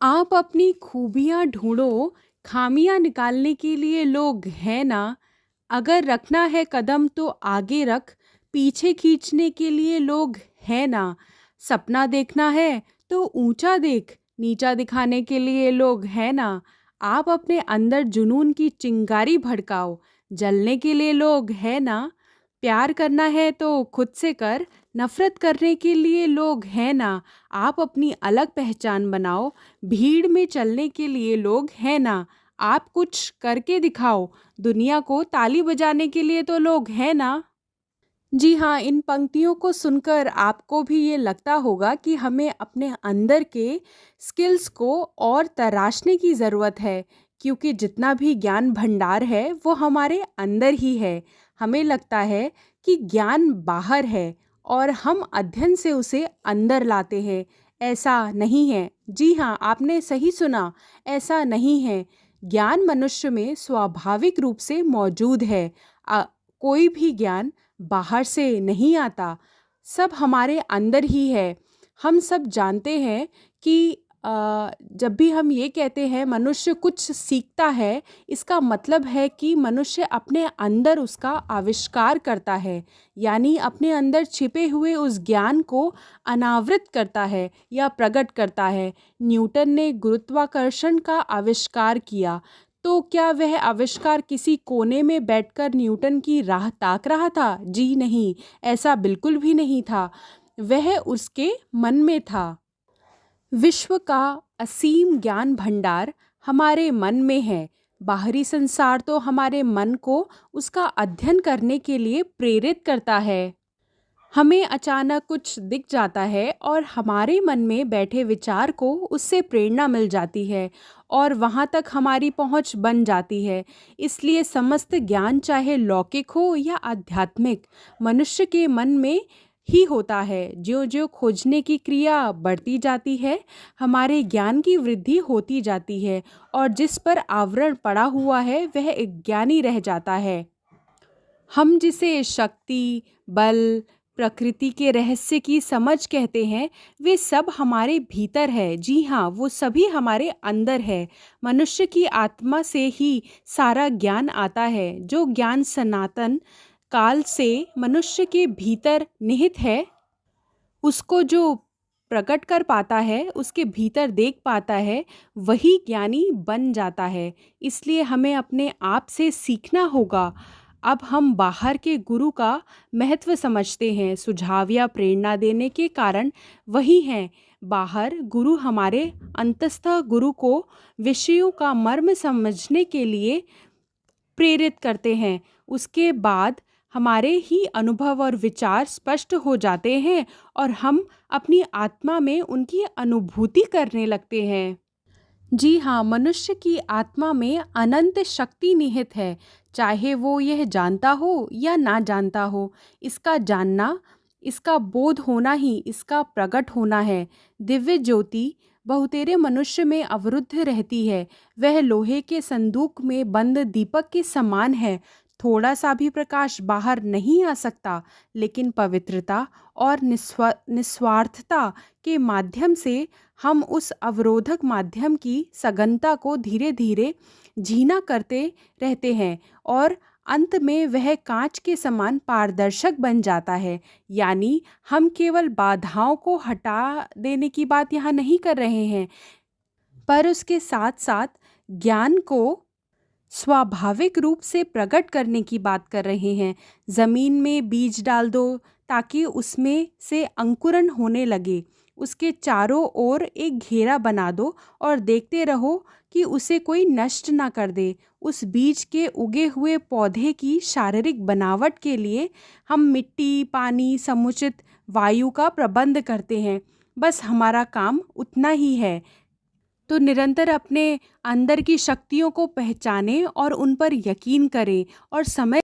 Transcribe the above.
आप अपनी खूबियाँ ढूँढो, खामियाँ निकालने के लिए लोग हैं ना। अगर रखना है कदम तो आगे रख, पीछे खींचने के लिए लोग हैं ना। सपना देखना है तो ऊंचा देख, नीचा दिखाने के लिए लोग हैं ना। आप अपने अंदर जुनून की चिंगारी भड़काओ, जलने के लिए लोग हैं ना। प्यार करना है तो खुद से कर, नफरत करने के लिए लोग हैं ना। आप अपनी अलग पहचान बनाओ, भीड़ में चलने के लिए लोग हैं ना। आप कुछ करके दिखाओ, दुनिया को ताली बजाने के लिए तो लोग हैं ना। जी हाँ, इन पंक्तियों को सुनकर आपको भी ये लगता होगा कि हमें अपने अंदर के स्किल्स को और तराशने की ज़रूरत है, क्योंकि जितना भी ज्ञान भंडार है वो हमारे अंदर ही है। हमें लगता है कि ज्ञान बाहर है और हम अध्ययन से उसे अंदर लाते हैं। ऐसा नहीं है। जी हाँ, आपने सही सुना, ऐसा नहीं है। ज्ञान मनुष्य में स्वाभाविक रूप से मौजूद है। कोई भी ज्ञान बाहर से नहीं आता, सब हमारे अंदर ही है। हम सब जानते हैं कि जब भी हम ये कहते हैं मनुष्य कुछ सीखता है, इसका मतलब है कि मनुष्य अपने अंदर उसका आविष्कार करता है, यानी अपने अंदर छिपे हुए उस ज्ञान को अनावृत करता है या प्रकट करता है। न्यूटन ने गुरुत्वाकर्षण का आविष्कार किया, तो क्या वह आविष्कार किसी कोने में बैठकर न्यूटन की राह ताक रहा था? जी नहीं, ऐसा बिल्कुल भी नहीं था। वह उसके मन में था। विश्व का असीम ज्ञान भंडार हमारे मन में है। बाहरी संसार तो हमारे मन को उसका अध्ययन करने के लिए प्रेरित करता है। हमें अचानक कुछ दिख जाता है और हमारे मन में बैठे विचार को उससे प्रेरणा मिल जाती है और वहाँ तक हमारी पहुँच बन जाती है। इसलिए समस्त ज्ञान, चाहे लौकिक हो या आध्यात्मिक, मनुष्य के मन में ही होता है। ज्यों ज्यों खोजने की क्रिया बढ़ती जाती है, हमारे ज्ञान की वृद्धि होती जाती है और जिस पर आवरण पड़ा हुआ है वह अज्ञानी रह जाता है। हम जिसे शक्ति, बल, प्रकृति के रहस्य की समझ कहते हैं, वे सब हमारे भीतर है। जी हाँ, वो सभी हमारे अंदर है। मनुष्य की आत्मा से ही सारा ज्ञान आता है। जो ज्ञान सनातन काल से मनुष्य के भीतर निहित है, उसको जो प्रकट कर पाता है, उसके भीतर देख पाता है, वही ज्ञानी बन जाता है। इसलिए हमें अपने आप से सीखना होगा। अब हम बाहर के गुरु का महत्व समझते हैं। सुझाव या प्रेरणा देने के कारण वही हैं। बाहर गुरु हमारे अंतस्थ गुरु को विषयों का मर्म समझने के लिए प्रेरित करते हैं। उसके बाद हमारे ही अनुभव और विचार स्पष्ट हो जाते हैं और हम अपनी आत्मा में उनकी अनुभूति करने लगते हैं। जी हाँ, मनुष्य की आत्मा में अनंत शक्ति निहित है, चाहे वो यह जानता हो या ना जानता हो। इसका जानना, इसका बोध होना ही इसका प्रकट होना है। दिव्य ज्योति बहुतेरे मनुष्य में अवरुद्ध रहती है। वह लोहे के संदूक में बंद दीपक के समान है। थोड़ा सा भी प्रकाश बाहर नहीं आ सकता, लेकिन पवित्रता और निस्वार्थता के माध्यम से हम उस अवरोधक माध्यम की सघनता को धीरे धीरे झीना करते रहते हैं और अंत में वह कांच के समान पारदर्शक बन जाता है। यानी हम केवल बाधाओं को हटा देने की बात यहाँ नहीं कर रहे हैं, पर उसके साथ साथ ज्ञान को स्वाभाविक रूप से प्रकट करने की बात कर रहे हैं। ज़मीन में बीज डाल दो ताकि उसमें से अंकुरन होने लगे। उसके चारों ओर एक घेरा बना दो और देखते रहो कि उसे कोई नष्ट ना कर दे। उस बीज के उगे हुए पौधे की शारीरिक बनावट के लिए हम मिट्टी, पानी, समुचित वायु का प्रबंध करते हैं। बस हमारा काम उतना ही है। तो निरंतर अपने अंदर की शक्तियों को पहचानें और उन पर यकीन करें और समय